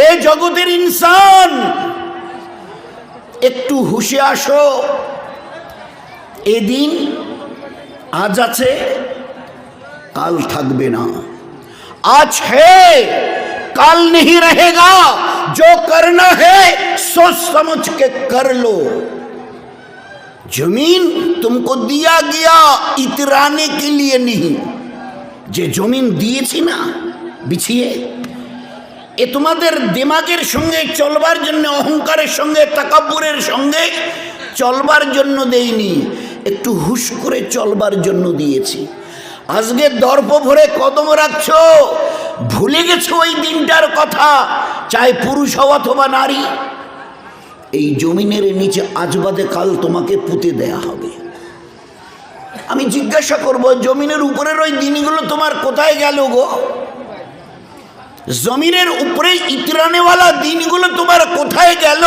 এ জগতের ইনসান, একটু হুঁশে আসো। এদিন আজ আছে, কাল থাকবে না। आज है कल नहीं रहेगा, जो करना है सोच समझ के कर लो। जमीन तुमको दिया गया इतराने के लिए नहीं। যে জমিন দিয়েছি না বিছিয়ে, এ তোমাদের দিমাগের সঙ্গে চলবার জন্য, অহংকারের সঙ্গে তাকাব্বুরের সঙ্গে চলবার জন্য দেইনি, একটু হুশ করে চলবার জন্য দিয়েছি। আজকে দর্প ভরে কদম রাখছো, ভুলে গেছো ওই দিনটার কথা, চাই পুরুষ হও অথবা নারী। এই জমিনের নিচে আজ বাদে কাল তোমাকে পুঁতে দেয়া হবে। আমি জিজ্ঞাসা করব, জমিনের উপরের ওই দিনগুলো তোমার কোথায় গেল গো? জমিনের উপরে ইতরানেওয়ালা দিনগুলো তোমার কোথায় গেল?